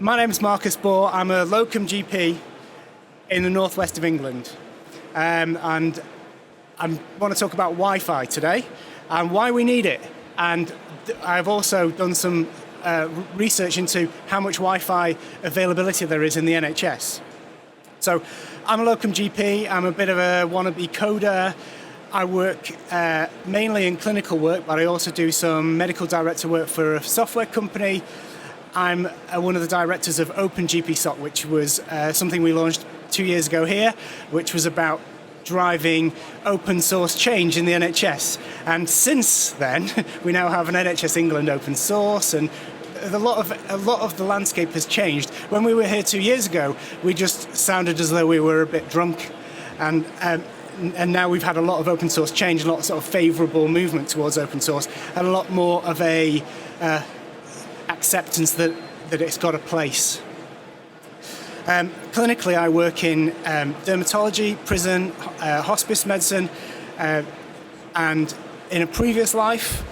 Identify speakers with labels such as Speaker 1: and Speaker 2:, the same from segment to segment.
Speaker 1: My name is Marcus Bohr. I'm a locum GP in the northwest of England. And I want to talk about Wi-Fi today and why we need it. And I've also done some research into how much Wi-Fi availability there is in the NHS. So I'm a locum GP. I'm a bit of a wannabe coder. I work mainly in clinical work, but I also do some medical director work for a software company. I'm one of the directors of OpenGPSOC, which was something we launched 2 years ago here, which was about driving open source change in the NHS. And since then, we now have an NHS England open source, and a lot of the landscape has changed. When we were here 2 years ago, we just sounded as though we were a bit drunk, and now we've had a lot of open source change, a lot of sort of favourable movement towards open source, and a lot more of a acceptance that it's got a place. Clinically, I work in dermatology, prison, hospice medicine, and in a previous life,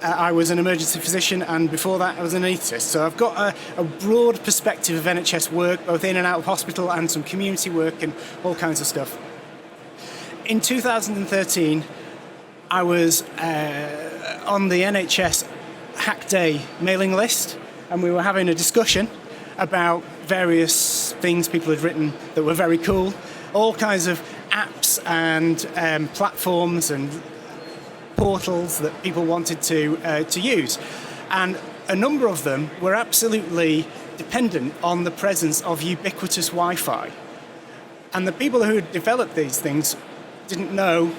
Speaker 1: I was an emergency physician, and before that, I was an anaesthetist. So I've got a broad perspective of NHS work, both in and out of hospital, and some community work and all kinds of stuff. In 2013, I was on the NHS Hack Day mailing list, and we were having a discussion about various things people had written that were very cool, all kinds of apps and platforms and portals that people wanted to use. And a number of them were absolutely dependent on the presence of ubiquitous Wi-Fi. And the people who had developed these things didn't know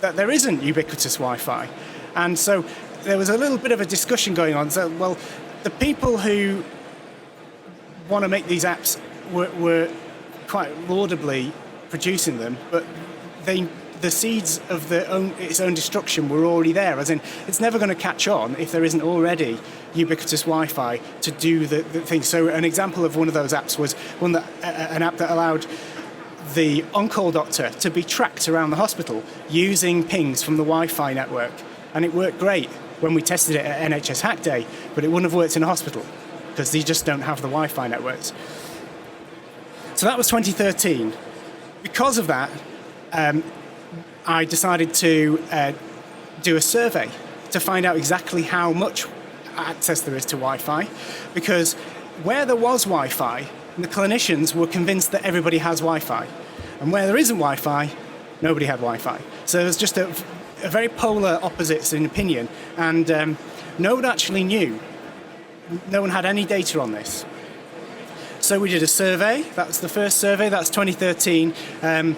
Speaker 1: that there isn't ubiquitous Wi-Fi. And so there was a little bit of a discussion going on. So, well, the people who want to make these apps were quite laudably producing them, but the seeds of its own destruction were already there. As in, it's never going to catch on if there isn't already ubiquitous Wi-Fi to do the thing. So an example of one of those apps was an app that allowed the on-call doctor to be tracked around the hospital using pings from the Wi-Fi network. And it worked great when we tested it at NHS Hack Day, but it wouldn't have worked in a hospital because they just don't have the Wi-Fi networks. So that was 2013. Because of that, I decided to do a survey to find out exactly how much access there is to Wi-Fi, because where there was Wi-Fi, the clinicians were convinced that everybody has Wi-Fi, and where there isn't Wi-Fi, nobody had Wi-Fi. So there's just a very polar opposites in opinion, and no one actually knew. No one had any data on this. So we did a survey. That was the first survey. That's 2013. And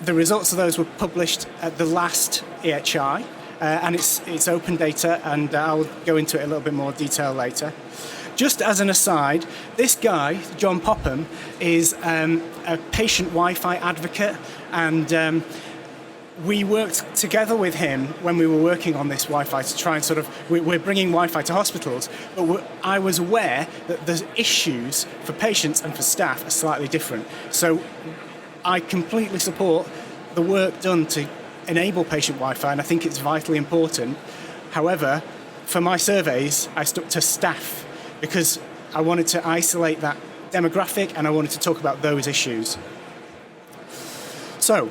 Speaker 1: the results of those were published at the last EHI. And it's open data, and I'll go into it a little bit more detail later. Just as an aside, this guy, John Popham, is a patient Wi-Fi advocate, and we worked together with him when we were working on this Wi-Fi to try and we're bringing Wi-Fi to hospitals, but I was aware that the issues for patients and for staff are slightly different. So I completely support the work done to enable patient Wi-Fi, and I think it's vitally important. However, for my surveys, I stuck to staff because I wanted to isolate that demographic and I wanted to talk about those issues. So,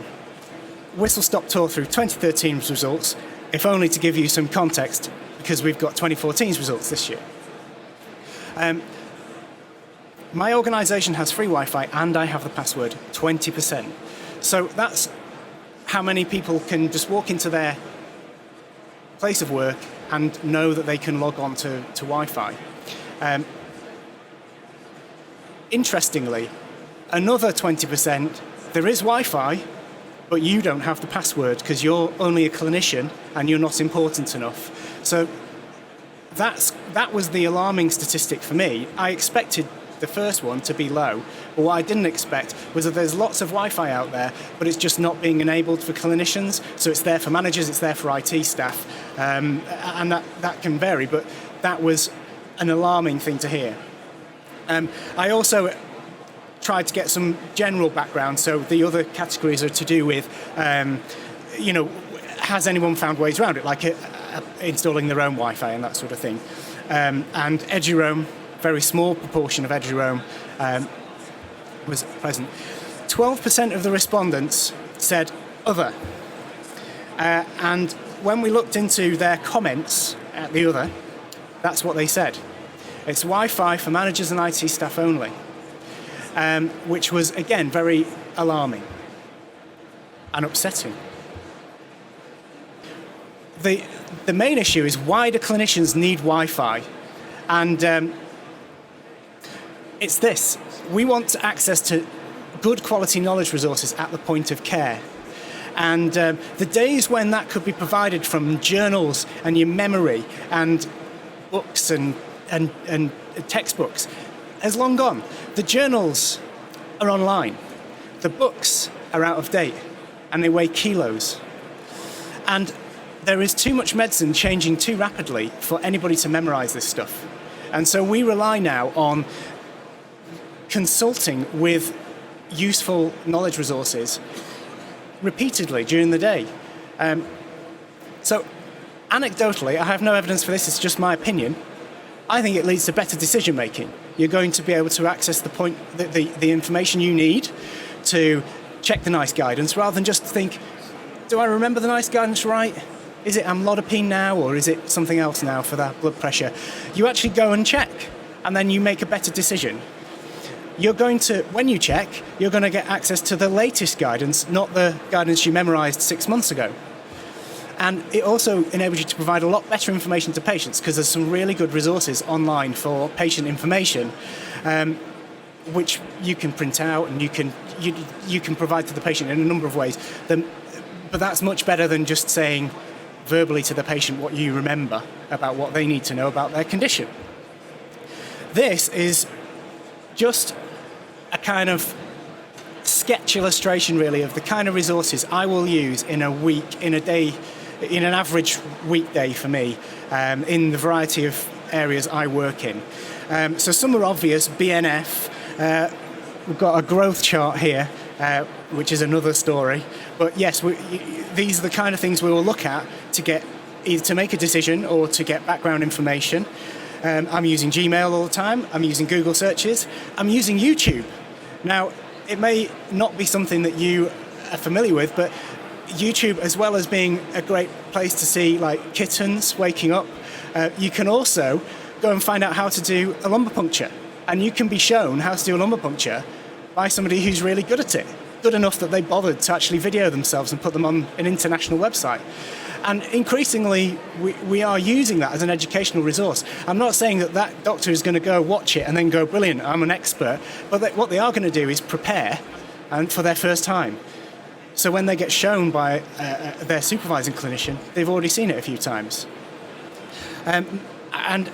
Speaker 1: whistle-stop tour through 2013's results, if only to give you some context, because we've got 2014's results this year. My organisation has free Wi-Fi and I have the password, 20%. So that's how many people can just walk into their place of work and know that they can log on to Wi-Fi. Interestingly, another 20%, there is Wi-Fi, but you don't have the password because you're only a clinician and you're not important enough. So that was the alarming statistic for me. I expected the first one to be low, but what I didn't expect was that there's lots of Wi-Fi out there, but it's just not being enabled for clinicians. So it's there for managers, it's there for IT staff, and that can vary, but that was an alarming thing to hear. I also tried to get some general background, so the other categories are to do with, has anyone found ways around it, like installing their own Wi-Fi and that sort of thing. And Eduroam very small proportion of Eduroam was present. 12% of the respondents said other. And when we looked into their comments at the other, that's what they said. It's Wi-Fi for managers and IT staff only, which was, again, very alarming and upsetting. The main issue is, why do clinicians need Wi-Fi? And it's this. We want access to good quality knowledge resources at the point of care. And the days when that could be provided from journals and your memory and books and textbooks has long gone. The journals are online. The books are out of date and they weigh kilos. And there is too much medicine changing too rapidly for anybody to memorize this stuff. And so we rely now on consulting with useful knowledge resources repeatedly during the day. So anecdotally, I have no evidence for this, it's just my opinion, I think it leads to better decision making. You're going to be able to access the information you need to check the NICE guidance, rather than just think, do I remember the NICE guidance right? Is it amlodipine now, or is it something else now for that blood pressure? You actually go and check, and then you make a better decision. You're going to, when you check, you're going to get access to the latest guidance, not the guidance you memorized 6 months ago. And it also enables you to provide a lot better information to patients, because there's some really good resources online for patient information, which you can print out and you can provide to the patient in a number of ways. But that's much better than just saying verbally to the patient what you remember about what they need to know about their condition. This is just a kind of sketch illustration, really, of the kind of resources I will use in a week, in a day, in an average weekday for me, in the variety of areas I work in. So some are obvious, BNF. We've got a growth chart here, which is another story. But yes, these are the kind of things we will look at to get either to make a decision or to get background information. I'm using Gmail all the time. I'm using Google searches. I'm using YouTube. Now, it may not be something that you are familiar with, but YouTube, as well as being a great place to see like kittens waking up, you can also go and find out how to do a lumbar puncture. And you can be shown how to do a lumbar puncture by somebody who's really good at it, good enough that they bothered to actually video themselves and put them on an international website. And increasingly, we are using that as an educational resource. I'm not saying that doctor is going to go watch it and then go, brilliant, I'm an expert. But what they are going to do is prepare and for their first time. So when they get shown by their supervising clinician, they've already seen it a few times. And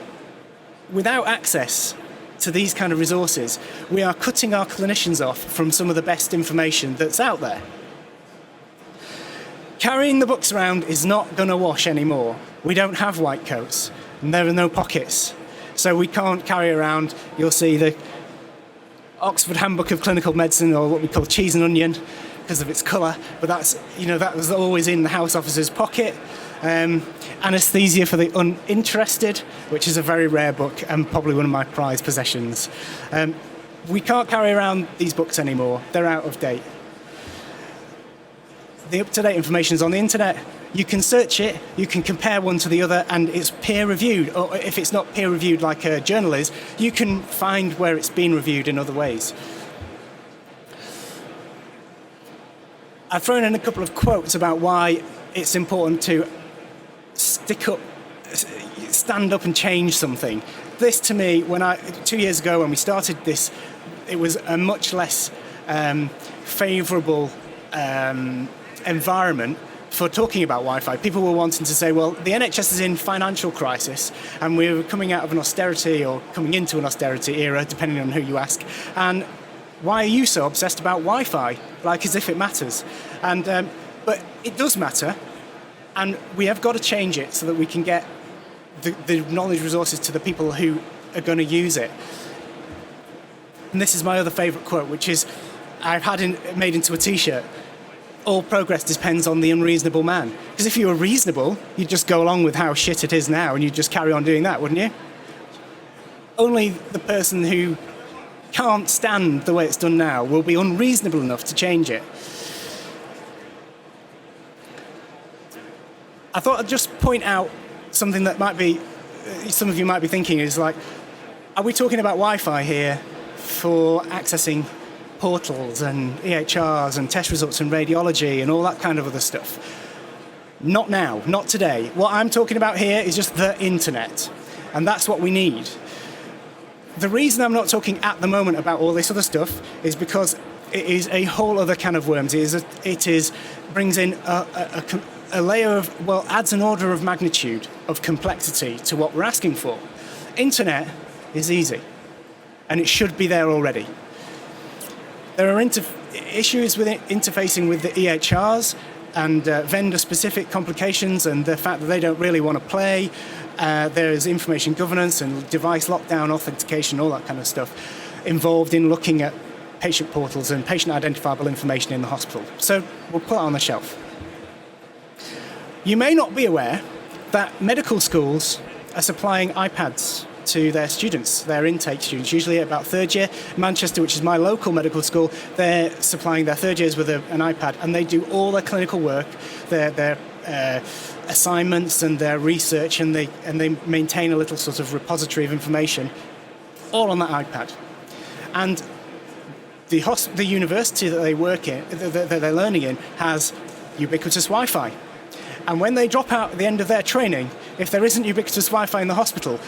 Speaker 1: without access to these kind of resources, we are cutting our clinicians off from some of the best information that's out there. Carrying the books around is not going to wash anymore. We don't have white coats, and there are no pockets. So we can't carry around, you'll see the Oxford Handbook of Clinical Medicine, or what we call cheese and onion, because of its colour, but that was always in the house officer's pocket. Anesthesia for the uninterested, which is a very rare book and probably one of my prized possessions. We can't carry around these books anymore. They're out of date. The up-to-date information is on the internet. You can search it, you can compare one to the other, and it's peer-reviewed. Or if it's not peer-reviewed like a journal is, you can find where it's been reviewed in other ways. I've thrown in a couple of quotes about why it's important to stand up and change something. This, to me, 2 years ago when we started this, it was a much less favourable environment for talking about Wi-Fi. People were wanting to say, well, the NHS is in financial crisis and we're coming out of an austerity or coming into an austerity era, depending on who you ask. And why are you so obsessed about Wi-Fi? Like as if it matters. But it does matter. And we have got to change it so that we can get the knowledge resources to the people who are going to use it. And this is my other favourite quote, which is, I've had made into a T-shirt. All progress depends on the unreasonable man. Because if you were reasonable, you'd just go along with how shit it is now and you'd just carry on doing that, wouldn't you? only the person who can't stand the way it's done now will be unreasonable enough to change it. I thought I'd just point out something that might be, some of you might be thinking is like, are we talking about Wi-Fi here for accessing portals and EHRs and test results and radiology and all that kind of other stuff? Not now, not today. What I'm talking about here is just the internet, and that's what we need. The reason I'm not talking at the moment about all this other stuff is because it is a whole other can of worms. It brings in a layer of, well, adds an order of magnitude of complexity to what we're asking for. Internet is easy, and it should be there already. There are issues with interfacing with the EHRs and vendor-specific complications and the fact that they don't really want to play. There's information governance and device lockdown, authentication, all that kind of stuff involved in looking at patient portals and patient identifiable information in the hospital. So we'll put it on the shelf. You may not be aware that medical schools are supplying iPads to their students, their intake students, usually at about third year. Manchester, which is my local medical school, they're supplying their third years with an iPad, and they do all their clinical work, their assignments and their research, and they maintain a little sort of repository of information, all on that iPad. And the university that they work in, that they're learning in, has ubiquitous Wi-Fi. And when they drop out at the end of their training, if there isn't ubiquitous Wi-Fi in the hospital,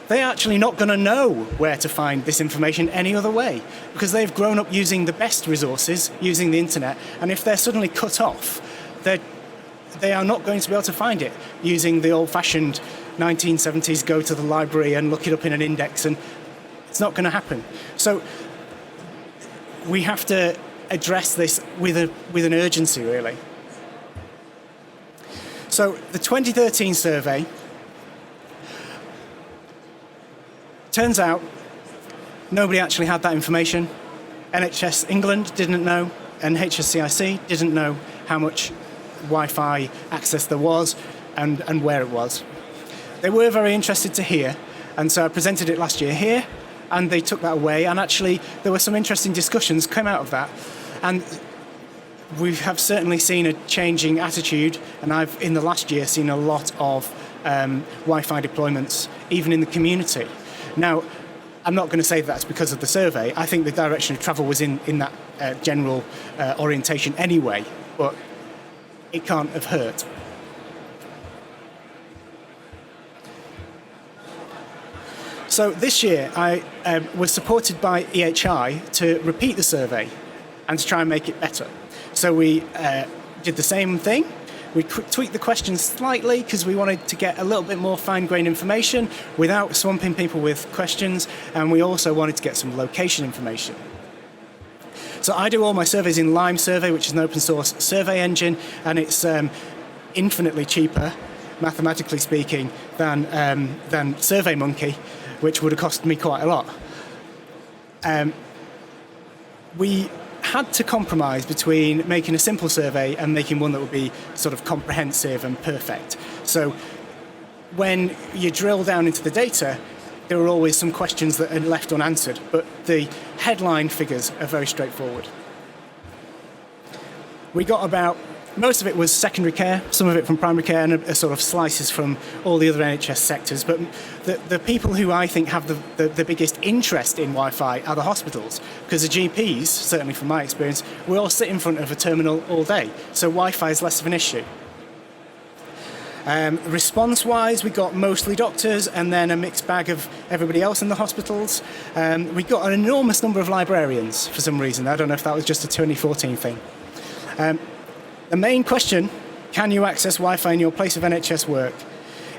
Speaker 1: they're actually not going to know where to find this information any other way, because they've grown up using the best resources, using the internet, and if they're suddenly cut off, they are not going to be able to find it using the old-fashioned 1970s go to the library and look it up in an index, and it's not going to happen. So we have to address this with an urgency, really. So the 2013 survey, turns out nobody actually had that information. NHS England didn't know, and HSCIC didn't know how much Wi-Fi access there was and where it was. They were very interested to hear, and so I presented it last year here, and they took that away, and actually there were some interesting discussions came out of that. And we have certainly seen a changing attitude, and I've, in the last year, seen a lot of Wi-Fi deployments, even in the community. Now, I'm not going to say that's because of the survey. I think the direction of travel was in that general orientation anyway, but it can't have hurt. So this year, I was supported by EHI to repeat the survey and to try and make it better. So we did the same thing. We tweaked the questions slightly because we wanted to get a little bit more fine-grained information without swamping people with questions, and we also wanted to get some location information. So I do all my surveys in Lime Survey, which is an open source survey engine, and it's infinitely cheaper, mathematically speaking, than SurveyMonkey, which would have cost me quite a lot. We had to compromise between making a simple survey and making one that would be sort of comprehensive and perfect. So when you drill down into the data, there are always some questions that are left unanswered, but the headline figures are very straightforward. We got about, most of it was secondary care, some of it from primary care, and a sort of slices from all the other NHS sectors. But the people who I think have the biggest interest in Wi-Fi are the hospitals, because the GPs, certainly from my experience, we all sit in front of a terminal all day, so Wi-Fi is less of an issue. Response-wise, we got mostly doctors and then a mixed bag of everybody else in the hospitals. We got an enormous number of librarians for some reason. I don't know if that was just a 2014 thing. The main question, can you access Wi-Fi in your place of NHS work?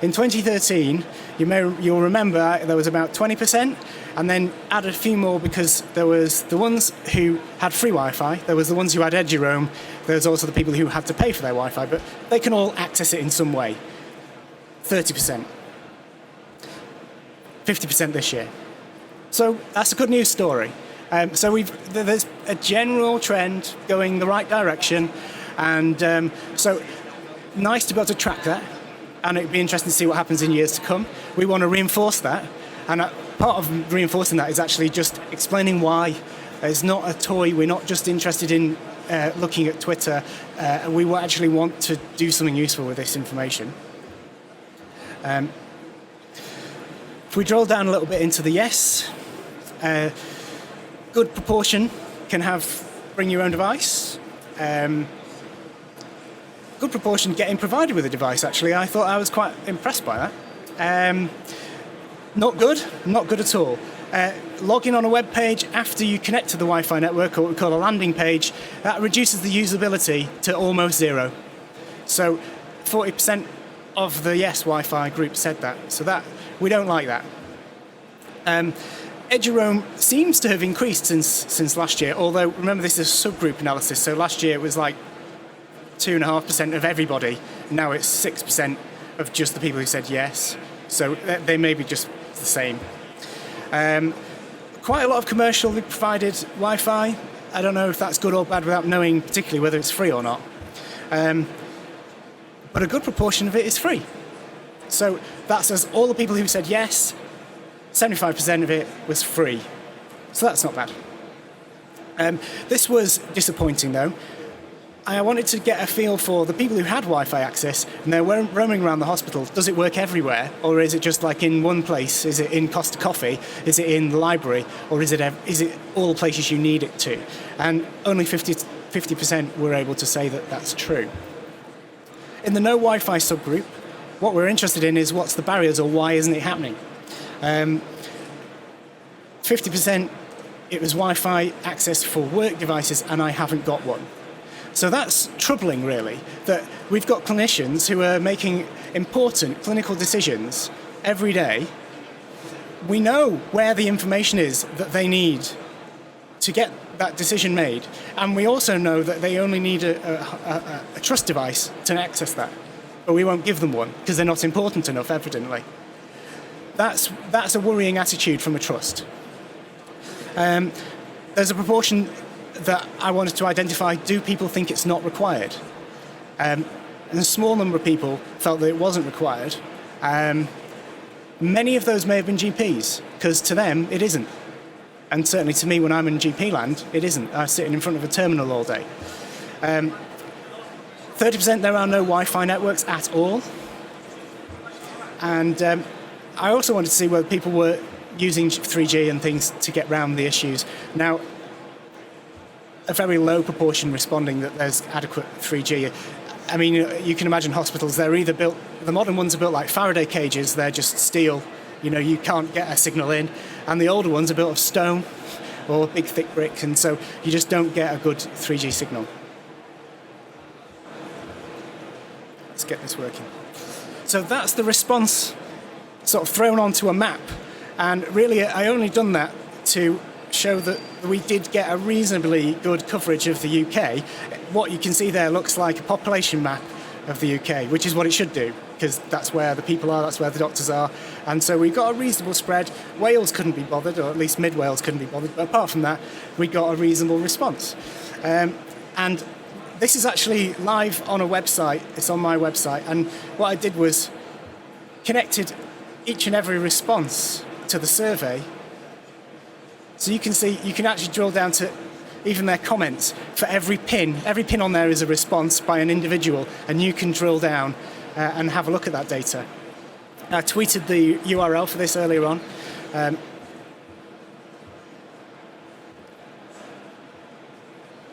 Speaker 1: In 2013, you'll remember there was about 20%, and then add a few more because there was the ones who had free Wi-Fi, there was the ones who had EduRoam, there was also the people who had to pay for their Wi-Fi, but they can all access it in some way. 30%. 50% this year. So that's a good news story. So there's a general trend going the right direction, and so nice to be able to track that, and it'd be interesting to see what happens in years to come. We want to reinforce that, and part of reinforcing that is actually just explaining why. It's not a toy. We're not just interested in looking at Twitter. We actually want to do something useful with this information. If we drill down a little bit into the yes, good proportion can bring your own device. Good proportion getting provided with a device, actually. I thought I was quite impressed by that. Not good at all. Logging on a web page after you connect to the Wi-Fi network, or what we call a landing page, that reduces the usability to almost zero. So 40% of the Yes Wi-Fi group said that. So that we don't like that. Eduroam seems to have increased since last year, although remember this is subgroup analysis, so last year it was like 2.5% of everybody. Now it's 6% of just the people who said yes. So they may be just the same. Quite a lot of commercially provided Wi-Fi. I don't know if that's good or bad without knowing particularly whether it's free or not. But a good proportion of it is free. So that says all the people who said yes, 75% of it was free. So that's not bad. This was disappointing though. I wanted to get a feel for the people who had Wi-Fi access and they're roaming around the hospital. Does it work everywhere, or is it just like in one place? Is it in Costa Coffee? Is it in the library? Or is it all places you need it to? And only 50% were able to say that that's true. In the no Wi-Fi subgroup, what we're interested in is what's the barriers or why isn't it happening? 50% it was Wi-Fi access for work devices and I haven't got one. So that's troubling, really, that we've got clinicians who are making important clinical decisions every day. We know where the information is that they need to get that decision made, and we also know that they only need a trust device to access that, but we won't give them one because they're not important enough, evidently. That's a worrying attitude from a trust. There's a proportion that I wanted to identify, do people think it's not required? And a small number of people felt that it wasn't required. Many of those may have been GPs, because to them it isn't. And certainly to me, when I'm in GP land, it isn't. I'm sitting in front of a terminal all day. 30% there are no Wi-Fi networks at all. And I also wanted to see whether people were using 3G and things to get around the issues. Now, a very low proportion responding that there's adequate 3G. I mean, you can imagine hospitals, they're either built, the modern ones are built like Faraday cages, they're just steel, you can't get a signal in, and the older ones are built of stone or big thick brick, and so you just don't get a good 3G signal. Let's get this working. So that's the response sort of thrown onto a map, and really I only done that to show that we did get a reasonably good coverage of the UK. What you can see there looks like a population map of the UK, which is what it should do, because that's where the people are, that's where the doctors are. And so we got a reasonable spread. Wales couldn't be bothered, or at least Mid Wales couldn't be bothered, but apart from that, we got a reasonable response. And this is actually live on a website, it's on my website, and what I did was connected each and every response to the survey. So you can see, you can actually drill down to even their comments for every pin. Every pin on there is a response by an individual, and you can drill down and have a look at that data. I tweeted the URL for this earlier on. Get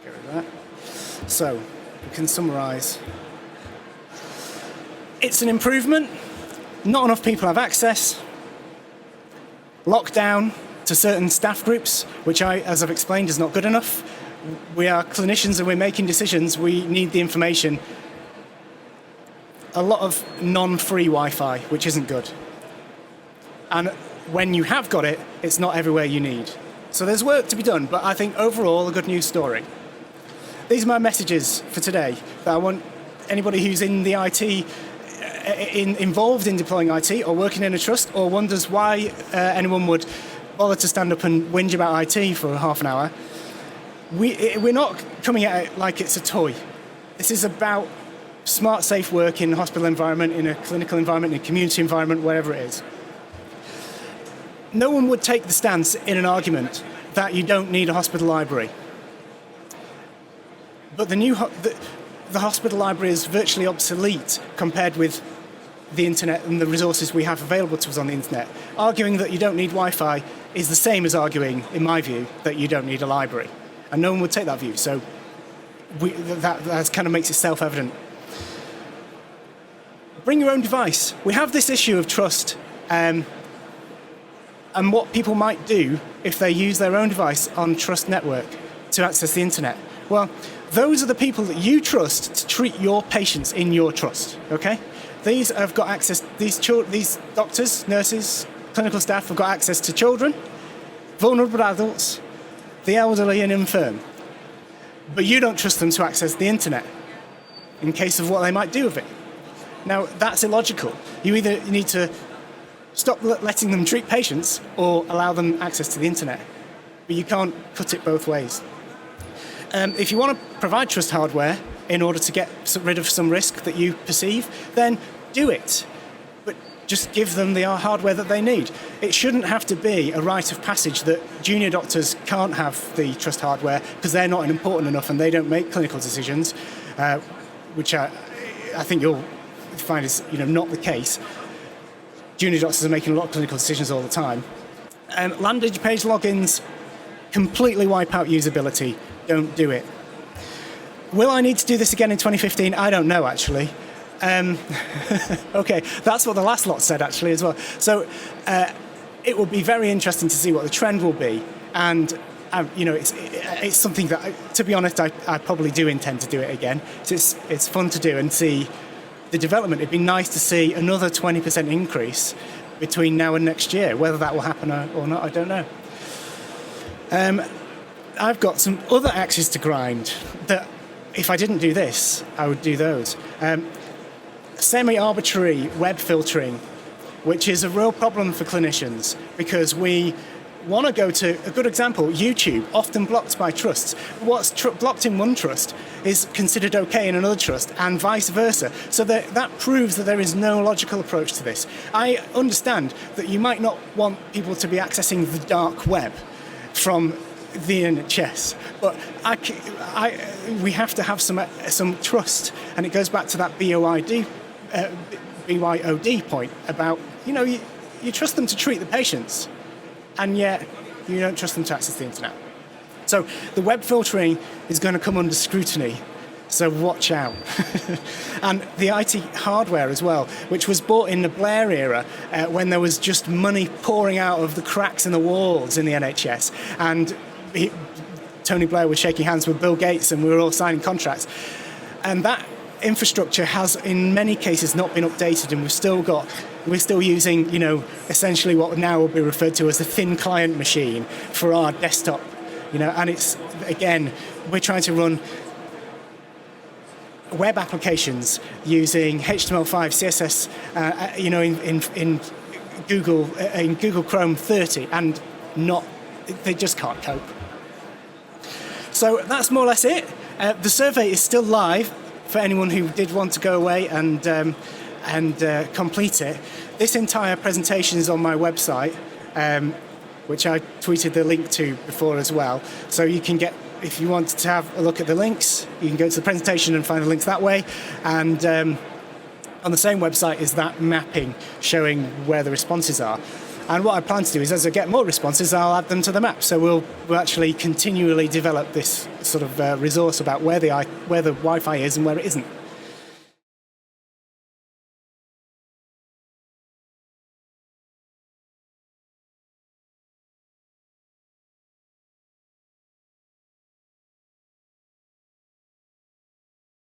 Speaker 1: rid of that. So we can summarize. It's an improvement. Not enough people have access. Lockdown to certain staff groups, which as I've explained, is not good enough. We are clinicians and we're making decisions. We need the information. A lot of non-free Wi-Fi, which isn't good. And when you have got it, it's not everywhere you need. So there's work to be done, but I think overall a good news story. These are my messages for today, that I want anybody who's in the IT, involved in deploying IT or working in a trust, or wonders why anyone would bother to stand up and whinge about IT for half an hour. We're not coming at it like it's a toy. This is about smart, safe work in a hospital environment, in a clinical environment, in a community environment, wherever it is. no one would take the stance in an argument that you don't need a hospital library. But the hospital library is virtually obsolete compared with the internet and the resources we have available to us on the internet. Arguing that you don't need Wi-Fi is the same as arguing, in my view, that you don't need a library. And no one would take that view, so that kind of makes it self-evident. Bring your own device. We have this issue of trust and what people might do if they use their own device on Trust Network to access the internet. Well, those are the people that you trust to treat your patients in your trust, okay? These have got access, these doctors, nurses, clinical staff have got access to children, vulnerable adults, the elderly and infirm. But you don't trust them to access the internet in case of what they might do with it. Now, that's illogical. You either need to stop letting them treat patients or allow them access to the internet. But you can't put it both ways. If you want to provide trust hardware in order to get rid of some risk that you perceive, then do it. But just give them the hardware that they need. It shouldn't have to be a rite of passage that junior doctors can't have the trust hardware because they're not important enough and they don't make clinical decisions, which I think you'll find is not the case. Junior doctors are making a lot of clinical decisions all the time. Landing page logins completely wipe out usability. Don't do it. Will I need to do this again in 2015? I don't know, actually. Okay, that's what the last lot said, actually, as well. So it will be very interesting to see what the trend will be. And, it's something that, to be honest, I probably do intend to do it again. So it's fun to do and see the development. It'd be nice to see another 20% increase between now and next year. Whether that will happen or not, I don't know. I've got some other axes to grind that if I didn't do this, I would do those. Semi-arbitrary web filtering, which is a real problem for clinicians because we want to go to, a good example, YouTube, often blocked by trusts. What's blocked in one trust is considered okay in another trust and vice versa. So that proves that there is no logical approach to this. I understand that you might not want people to be accessing the dark web from the NHS, but we have to have some trust, and it goes back to that BYOD point about you trust them to treat the patients, and yet you don't trust them to access the internet. So the web filtering is going to come under scrutiny. So watch out. And the IT hardware as well, which was bought in the Blair era when there was just money pouring out of the cracks in the walls in the NHS, and Tony Blair was shaking hands with Bill Gates and we were all signing contracts. And that infrastructure has in many cases not been updated, and we're still using, essentially what now will be referred to as the thin client machine for our desktop, and it's, again, we're trying to run web applications using HTML5, CSS, in Google Chrome 30, and they just can't cope. So that's more or less it. The survey is still live for anyone who did want to go away and complete it. This entire presentation is on my website, which I tweeted the link to before as well. So you can get, if you want to have a look at the links, you can go to the presentation and find the links that way. And on the same website is that mapping showing where the responses are. And what I plan to do is, as I get more responses, I'll add them to the map. So we'll actually continually develop this sort of resource about where the Wi-Fi is and where it isn't.